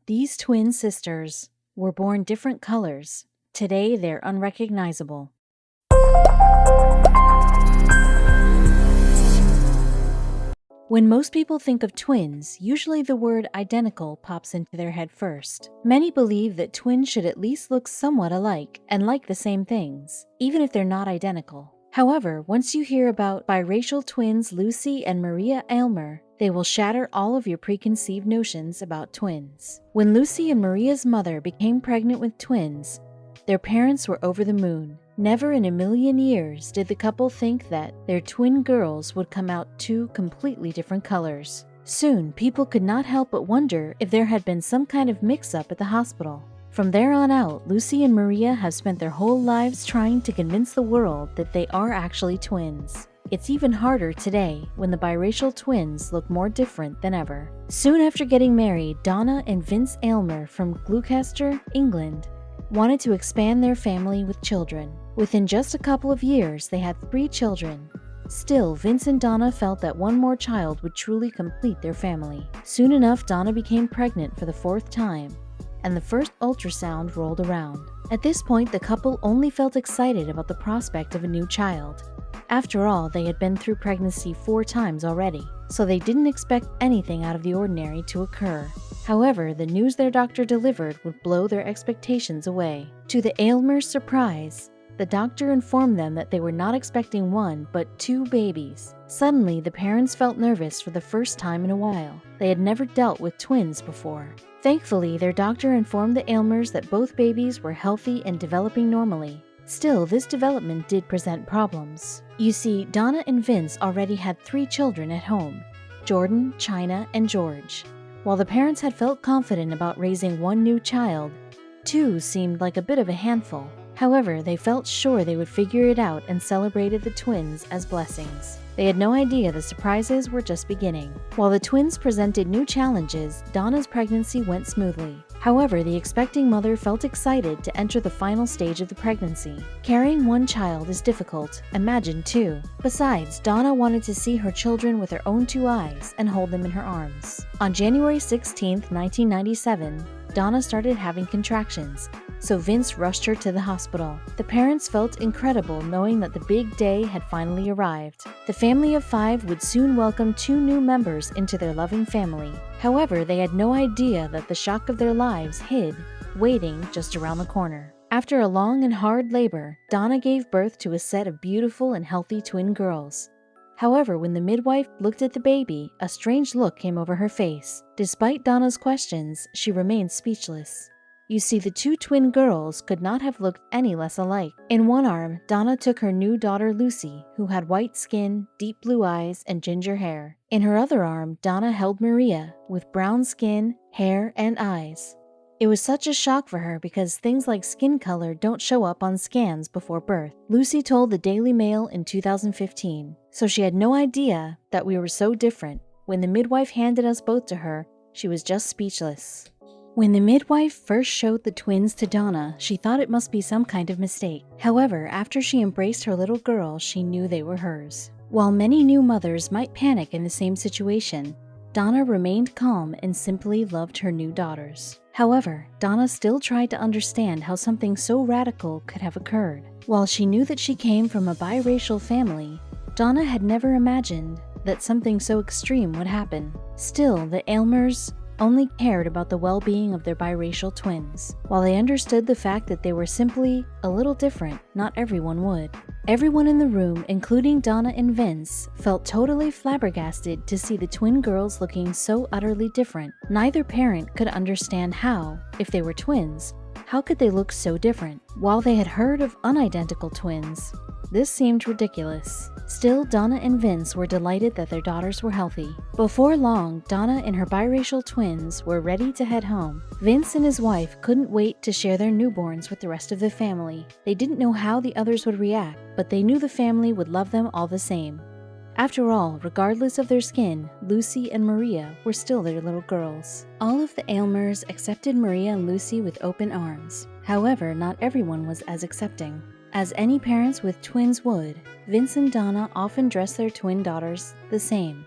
These twin sisters were born different colors. Today, they're unrecognizable. When most people think of twins, usually the word identical pops into their head first. Many believe that twins should at least look somewhat alike and like the same things, even if they're not identical. However, once you hear about biracial twins Lucy and Maria Aylmer, they will shatter all of your preconceived notions about twins. When Lucy and Maria's mother became pregnant with twins, their parents were over the moon. Never in a million years did the couple think that their twin girls would come out two completely different colors. Soon, people could not help but wonder if there had been some kind of mix-up at the hospital. From there on out, Lucy and Maria have spent their whole lives trying to convince the world that they are actually twins. It's even harder today when the biracial twins look more different than ever. Soon after getting married, Donna and Vince Aylmer from Gloucester, England, wanted to expand their family with children. Within just a couple of years, they had 3 children. Still, Vince and Donna felt that one more child would truly complete their family. Soon enough, Donna became pregnant for the 4th time, and the first ultrasound rolled around. At this point, the couple only felt excited about the prospect of a new child. After all, they had been through pregnancy 4 times already, so they didn't expect anything out of the ordinary to occur. However, the news their doctor delivered would blow their expectations away. To the Aylmers' surprise, the doctor informed them that they were not expecting 1, but 2 babies. Suddenly, the parents felt nervous for the first time in a while. They had never dealt with twins before. Thankfully, their doctor informed the Aylmers that both babies were healthy and developing normally. Still, this development did present problems. You see, Donna and Vince already had 3 children at home: Jordan, China, and George. While the parents had felt confident about raising 1 new child, 2 seemed like a bit of a handful. However, they felt sure they would figure it out and celebrated the twins as blessings. They had no idea the surprises were just beginning. While the twins presented new challenges, Donna's pregnancy went smoothly. However, the expecting mother felt excited to enter the final stage of the pregnancy. Carrying 1 child is difficult, imagine 2. Besides, Donna wanted to see her children with her own 2 eyes and hold them in her arms. On January 16, 1997, Donna started having contractions, so Vince rushed her to the hospital. The parents felt incredible knowing that the big day had finally arrived. The family of 5 would soon welcome 2 new members into their loving family. However, they had no idea that the shock of their lives hid, waiting just around the corner. After a long and hard labor, Donna gave birth to a set of beautiful and healthy twin girls. However, when the midwife looked at the baby, a strange look came over her face. Despite Donna's questions, she remained speechless. You see, the 2 twin girls could not have looked any less alike. In one arm, Donna took her new daughter Lucy, who had white skin, deep blue eyes, and ginger hair. In her other arm, Donna held Maria, with brown skin, hair, and eyes. It was such a shock for her because things like skin color don't show up on scans before birth. Lucy told the Daily Mail in 2015, so she had no idea that we were so different. When the midwife handed us both to her, she was just speechless. When the midwife first showed the twins to Donna, she thought it must be some kind of mistake. However, after she embraced her little girl, she knew they were hers. While many new mothers might panic in the same situation, Donna remained calm and simply loved her new daughters. However, Donna still tried to understand how something so radical could have occurred. While she knew that she came from a biracial family, Donna had never imagined that something so extreme would happen. Still, the Aylmers only cared about the well-being of their biracial twins. While they understood the fact that they were simply a little different, not everyone would. Everyone in the room, including Donna and Vince, felt totally flabbergasted to see the twin girls looking so utterly different. Neither parent could understand how, if they were twins, how could they look so different? While they had heard of unidentical twins, this seemed ridiculous. Still, Donna and Vince were delighted that their daughters were healthy. Before long, Donna and her biracial twins were ready to head home. Vince and his wife couldn't wait to share their newborns with the rest of the family. They didn't know how the others would react, but they knew the family would love them all the same. After all, regardless of their skin, Lucy and Maria were still their little girls. All of the Aylmers accepted Maria and Lucy with open arms. However, not everyone was as accepting. As any parents with twins would, Vince and Donna often dressed their twin daughters the same.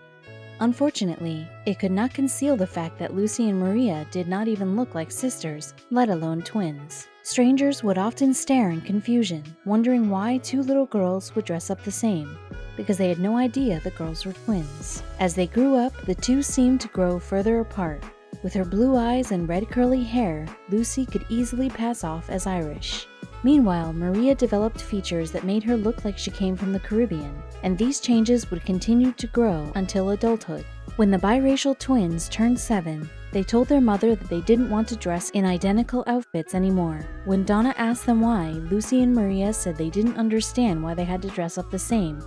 Unfortunately, it could not conceal the fact that Lucy and Maria did not even look like sisters, let alone twins. Strangers would often stare in confusion, wondering why two little girls would dress up the same, because they had no idea the girls were twins. As they grew up, the two seemed to grow further apart. With her blue eyes and red curly hair, Lucy could easily pass off as Irish. Meanwhile, Maria developed features that made her look like she came from the Caribbean, and these changes would continue to grow until adulthood. When the biracial twins turned 7, they told their mother that they didn't want to dress in identical outfits anymore. When Donna asked them why, Lucy and Maria said they didn't understand why they had to dress up the same,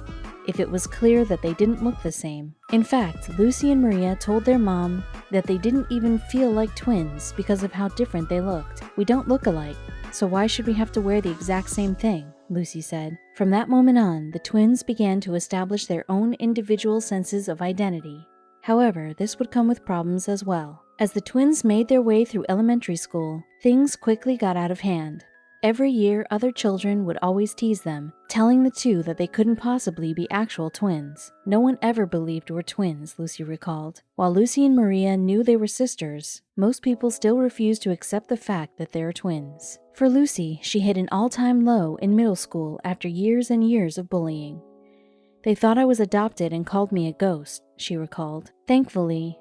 if it was clear that they didn't look the same. In fact, Lucy and Maria told their mom that they didn't even feel like twins because of how different they looked. "We don't look alike, so why should we have to wear the exact same thing?" Lucy said. From that moment on, the twins began to establish their own individual senses of identity. However, this would come with problems as well. As the twins made their way through elementary school, things quickly got out of hand. Every year, other children would always tease them, telling the two that they couldn't possibly be actual twins. No one ever believed were twins, Lucy recalled. While Lucy and Maria knew they were sisters, most people still refused to accept the fact that they are twins. For Lucy, she hit an all-time low in middle school after years and years of bullying. "They thought I was adopted and called me a ghost," she recalled. Thankfully,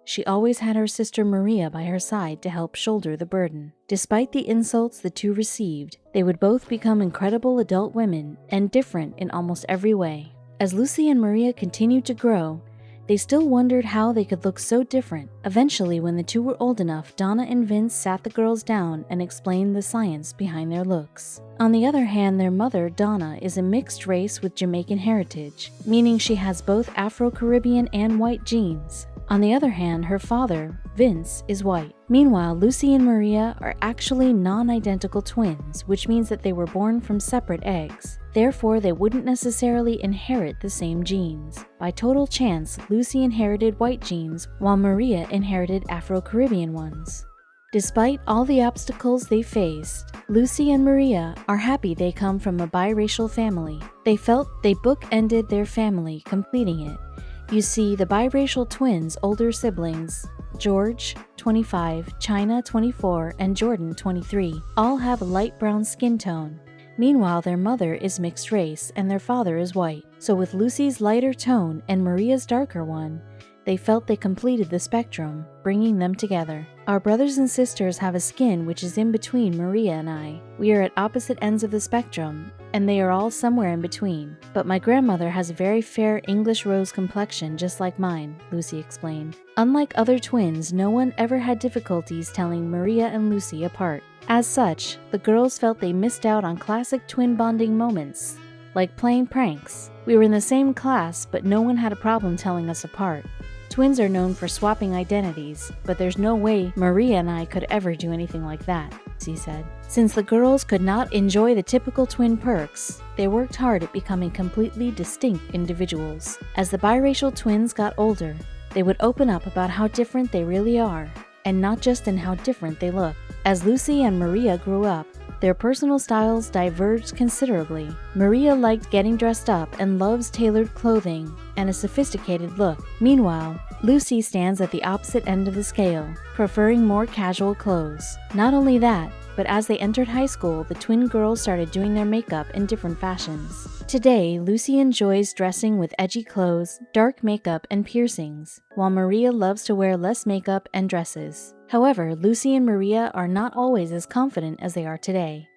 she always had her sister Maria by her side to help shoulder the burden. Despite the insults the two received, they would both become incredible adult women and different in almost every way. As Lucy and Maria continued to grow, they still wondered how they could look so different. Eventually, when the two were old enough, Donna and Vince sat the girls down and explained the science behind their looks. On the other hand, their mother, Donna, is a mixed race with Jamaican heritage, meaning she has both Afro-Caribbean and white genes. On the other hand, her father, Vince, is white. Meanwhile, Lucy and Maria are actually non-identical twins, which means that they were born from separate eggs. Therefore, they wouldn't necessarily inherit the same genes. By total chance, Lucy inherited white genes, while Maria inherited Afro-Caribbean ones. Despite all the obstacles they faced, Lucy and Maria are happy they come from a biracial family. They felt they bookended their family, completing it. You see, the biracial twins' older siblings, George, 25, China, 24, and Jordan, 23, all have a light brown skin tone. Meanwhile, their mother is mixed race and their father is white. So with Lucy's lighter tone and Maria's darker one, they felt they completed the spectrum, bringing them together. Our brothers and sisters have a skin which is in between Maria and I. We are at opposite ends of the spectrum, and they are all somewhere in between. But my grandmother has a very fair English rose complexion just like mine, Lucy explained. Unlike other twins, no one ever had difficulties telling Maria and Lucy apart. As such, the girls felt they missed out on classic twin bonding moments, like playing pranks. We were in the same class, but no one had a problem telling us apart. Twins are known for swapping identities, but there's no way Maria and I could ever do anything like that, she said. Since the girls could not enjoy the typical twin perks, they worked hard at becoming completely distinct individuals. As the biracial twins got older, they would open up about how different they really are, and not just in how different they look. As Lucy and Maria grew up, their personal styles diverged considerably. Maria liked getting dressed up and loves tailored clothing and a sophisticated look. Meanwhile, Lucy stands at the opposite end of the scale, preferring more casual clothes. Not only that, but as they entered high school, the twin girls started doing their makeup in different fashions. Today, Lucy enjoys dressing with edgy clothes, dark makeup, and piercings, while Maria loves to wear less makeup and dresses. However, Lucy and Maria are not always as confident as they are today.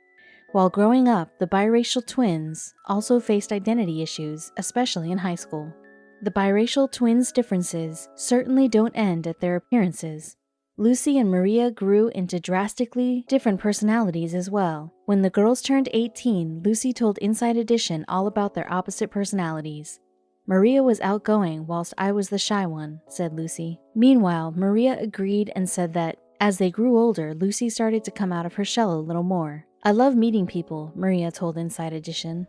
While growing up, the biracial twins also faced identity issues, especially in high school. The biracial twins' differences certainly don't end at their appearances. Lucy and Maria grew into drastically different personalities as well. When the girls turned 18, Lucy told Inside Edition all about their opposite personalities. "Maria was outgoing whilst I was the shy one," said Lucy. Meanwhile, Maria agreed and said that, as they grew older, Lucy started to come out of her shell a little more. "I love meeting people," Maria told Inside Edition.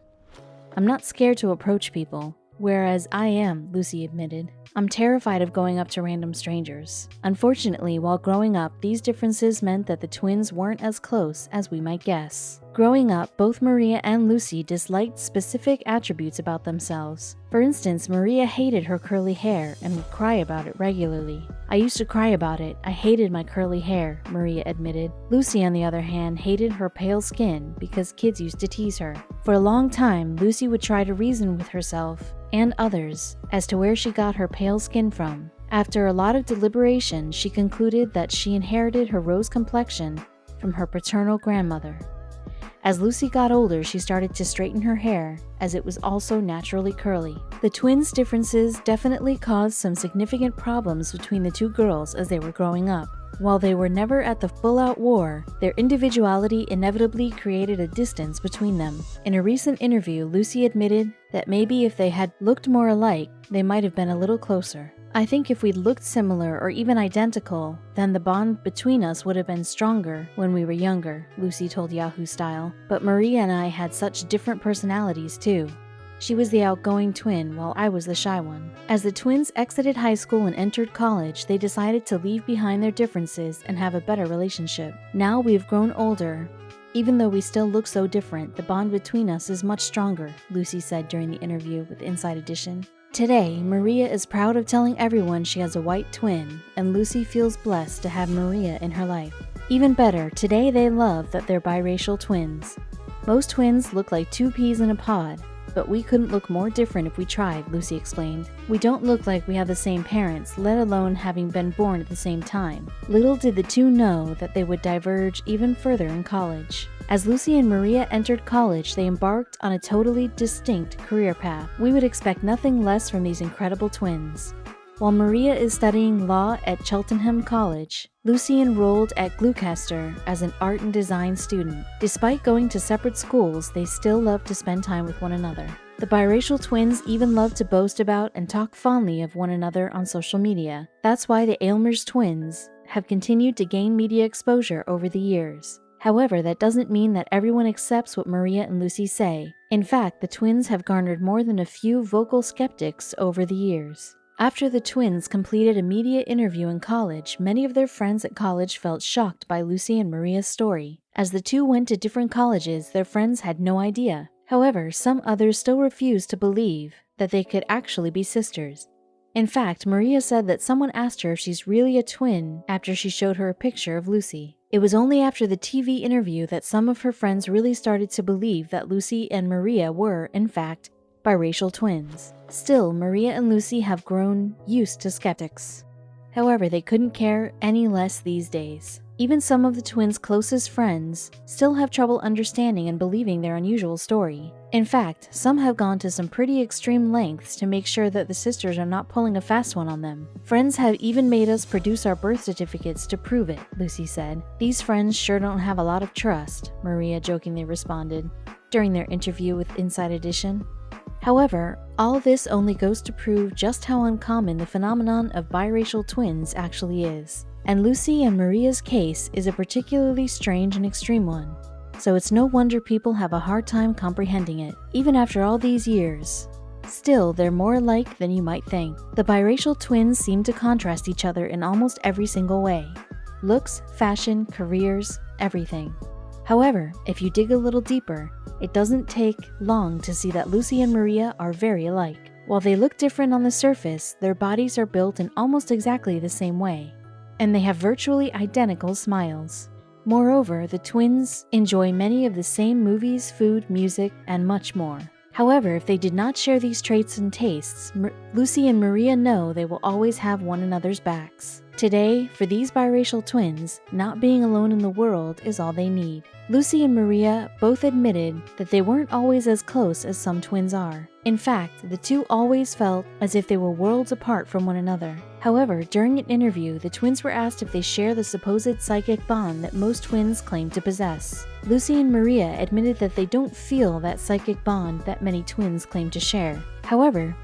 "I'm not scared to approach people. Whereas I am, Lucy admitted. I'm terrified of going up to random strangers. Unfortunately, while growing up, these differences meant that the twins weren't as close as we might guess. Growing up, both Maria and Lucy disliked specific attributes about themselves. For instance, Maria hated her curly hair and would cry about it regularly. I used to cry about it. I hated my curly hair, Maria admitted. Lucy, on the other hand, hated her pale skin because kids used to tease her. For a long time, Lucy would try to reason with herself and others as to where she got her pale skin from. After a lot of deliberation, she concluded that she inherited her rose complexion from her paternal grandmother. As Lucy got older, she started to straighten her hair, as it was also naturally curly. The twins' differences definitely caused some significant problems between the two girls as they were growing up. While they were never at the full-out war, their individuality inevitably created a distance between them. In a recent interview, Lucy admitted that maybe if they had looked more alike, they might have been a little closer. I think if we'd looked similar or even identical, then the bond between us would have been stronger when we were younger, Lucy told Yahoo Style. But Maria and I had such different personalities too. She was the outgoing twin, while I was the shy one. As the twins exited high school and entered college, they decided to leave behind their differences and have a better relationship. Now we've grown older. Even though we still look so different, the bond between us is much stronger, Lucy said during the interview with Inside Edition. Today, Maria is proud of telling everyone she has a white twin, and Lucy feels blessed to have Maria in her life. Even better, today they love that they're biracial twins. Most twins look like two peas in a pod, but we couldn't look more different if we tried, Lucy explained. We don't look like we have the same parents, let alone having been born at the same time. Little did the two know that they would diverge even further in college. As Lucy and Maria entered college, they embarked on a totally distinct career path. We would expect nothing less from these incredible twins. While Maria is studying law at Cheltenham College, Lucy enrolled at Gloucester as an art and design student. Despite going to separate schools, they still love to spend time with one another. The biracial twins even love to boast about and talk fondly of one another on social media. That's why the Aylmers twins have continued to gain media exposure over the years. However, that doesn't mean that everyone accepts what Maria and Lucy say. In fact, the twins have garnered more than a few vocal skeptics over the years. After the twins completed a media interview in college, many of their friends at college felt shocked by Lucy and Maria's story. As the two went to different colleges, their friends had no idea. However, some others still refused to believe that they could actually be sisters. In fact, Maria said that someone asked her if she's really a twin after she showed her a picture of Lucy. It was only after the TV interview that some of her friends really started to believe that Lucy and Maria were, in fact, biracial twins. Still, Maria and Lucy have grown used to skeptics. However, they couldn't care any less these days. Even some of the twins' closest friends still have trouble understanding and believing their unusual story. In fact, some have gone to some pretty extreme lengths to make sure that the sisters are not pulling a fast one on them. Friends have even made us produce our birth certificates to prove it, Lucy said. These friends sure don't have a lot of trust, Maria jokingly responded during their interview with Inside Edition. However, all this only goes to prove just how uncommon the phenomenon of biracial twins actually is. And Lucy and Maria's case is a particularly strange and extreme one. So it's no wonder people have a hard time comprehending it, even after all these years. Still, they're more alike than you might think. The biracial twins seem to contrast each other in almost every single way. Looks, fashion, careers, everything. However, if you dig a little deeper, it doesn't take long to see that Lucy and Maria are very alike. While they look different on the surface, their bodies are built in almost exactly the same way, and they have virtually identical smiles. Moreover, the twins enjoy many of the same movies, food, music, and much more. However, if they did not share these traits and tastes, Lucy and Maria know they will always have one another's backs. Today, for these biracial twins, not being alone in the world is all they need. Lucy and Maria both admitted that they weren't always as close as some twins are. In fact, the two always felt as if they were worlds apart from one another. However, during an interview, the twins were asked if they share the supposed psychic bond that most twins claim to possess. Lucy and Maria admitted that they don't feel that psychic bond that many twins claim to share. However,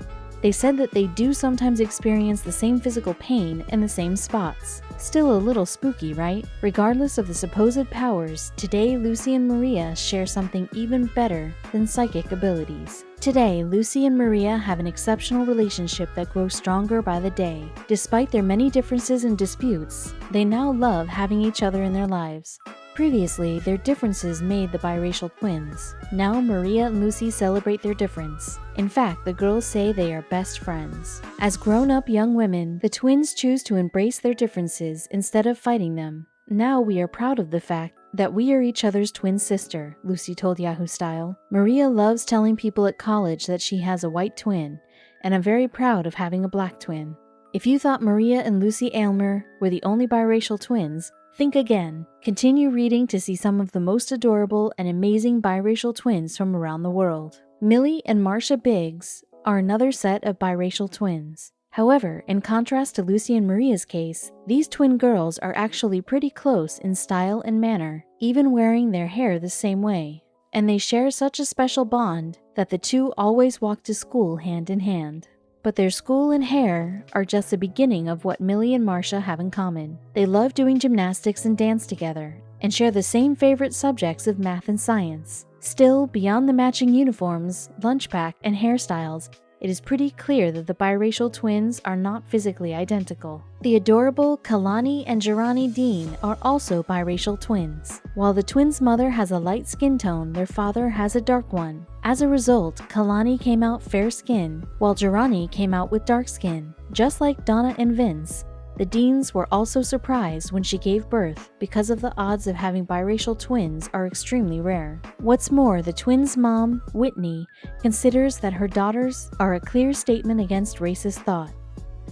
They said that they do sometimes experience the same physical pain in the same spots. Still a little spooky, right? Regardless of the supposed powers, today Lucy and Maria share something even better than psychic abilities. Today, Lucy and Maria have an exceptional relationship that grows stronger by the day. Despite their many differences and disputes, they now love having each other in their lives. Previously, their differences made the biracial twins. Now Maria and Lucy celebrate their difference. In fact, the girls say they are best friends. As grown-up young women, the twins choose to embrace their differences instead of fighting them. Now we are proud of the fact that we are each other's twin sister, Lucy told Yahoo Style. Maria loves telling people at college that she has a white twin, and I'm very proud of having a black twin. If you thought Maria and Lucy Aylmer were the only biracial twins, think again. Continue reading to see some of the most adorable and amazing biracial twins from around the world. Millie and Marcia Biggs are another set of biracial twins. However, in contrast to Lucy and Maria's case, these twin girls are actually pretty close in style and manner, even wearing their hair the same way. And they share such a special bond that the two always walk to school hand in hand. But their school and hair are just the beginning of what Millie and Marcia have in common. They love doing gymnastics and dance together, and share the same favorite subjects of math and science. Still, beyond the matching uniforms, lunch pack, and hairstyles, it is pretty clear that the biracial twins are not physically identical. The adorable Kalani and Jirani Dean are also biracial twins. While the twins' mother has a light skin tone, their father has a dark one. As a result, Kalani came out fair skin, while Jirani came out with dark skin. Just like Donna and Vince, the Deans were also surprised when she gave birth because of the odds of having biracial twins are extremely rare. What's more, the twins' mom, Whitney, considers that her daughters are a clear statement against racist thought.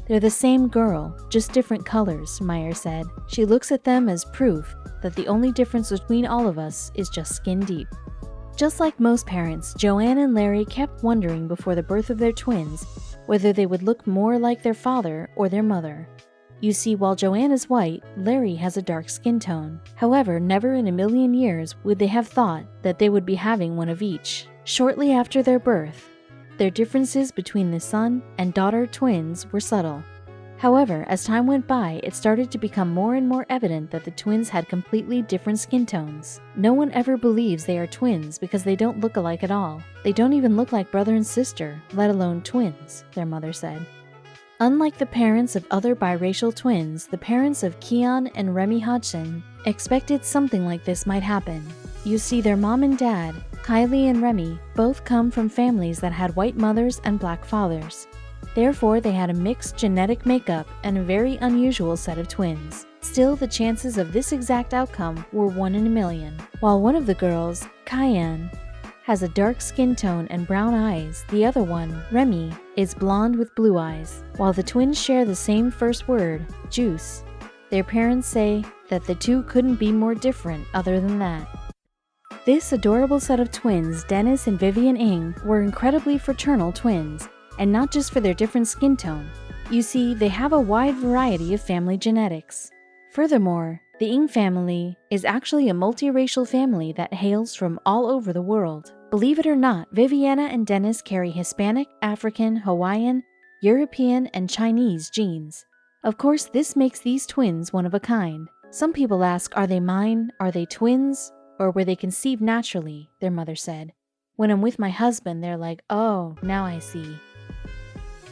They're the same girl, just different colors, Meyer said. She looks at them as proof that the only difference between all of us is just skin deep. Just like most parents, Joanne and Larry kept wondering before the birth of their twins whether they would look more like their father or their mother. You see, while Joanne is white, Larry has a dark skin tone. However, never in a million years would they have thought that they would be having one of each. Shortly after their birth, their differences between the son and daughter twins were subtle. However, as time went by, it started to become more and more evident that the twins had completely different skin tones. No one ever believes they are twins because they don't look alike at all. They don't even look like brother and sister, let alone twins, their mother said. Unlike the parents of other biracial twins, the parents of Keon and Remy Hodgson expected something like this might happen. You see, their mom and dad, Kylie and Remy, both come from families that had white mothers and black fathers. Therefore, they had a mixed genetic makeup and a very unusual set of twins. Still, the chances of this exact outcome were 1 in a million. While one of the girls, Kyan, has a dark skin tone and brown eyes, the other one, Remy, is blonde with blue eyes. While the twins share the same first word, juice, their parents say that the two couldn't be more different other than that. This adorable set of twins, Dennis and Vivian Ng, were incredibly fraternal twins, and not just for their different skin tone. You see, they have a wide variety of family genetics. Furthermore, the Ng family is actually a multiracial family that hails from all over the world. Believe it or not, Viviana and Dennis carry Hispanic, African, Hawaiian, European, and Chinese genes. Of course, this makes these twins one of a kind. Some people ask, are they mine? Are they twins? Or were they conceived naturally? Their mother said. When I'm with my husband, they're like, oh, now I see.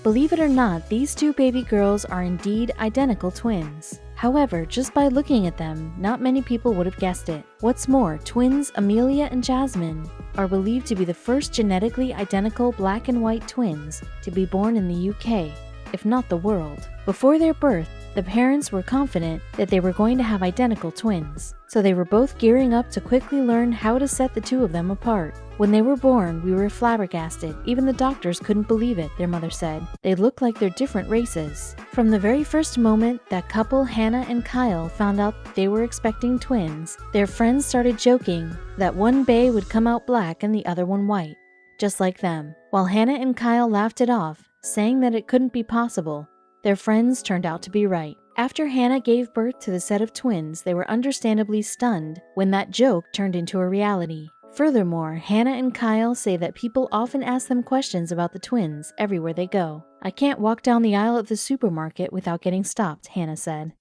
Believe it or not, these two baby girls are indeed identical twins. However, just by looking at them, not many people would have guessed it. What's more, twins Amelia and Jasmine are believed to be the first genetically identical black and white twins to be born in the UK, if not the world. Before their birth, the parents were confident that they were going to have identical twins, so they were both gearing up to quickly learn how to set the two of them apart. When they were born, we were flabbergasted. Even the doctors couldn't believe it, their mother said. They looked like they're different races. From the very first moment that couple Hannah and Kyle found out they were expecting twins, their friends started joking that one bae would come out black and the other one white, just like them. While Hannah and Kyle laughed it off, saying that it couldn't be possible, their friends turned out to be right. After Hannah gave birth to the set of twins, they were understandably stunned when that joke turned into a reality. Furthermore, Hannah and Kyle say that people often ask them questions about the twins everywhere they go. "I can't walk down the aisle at the supermarket without getting stopped," Hannah said.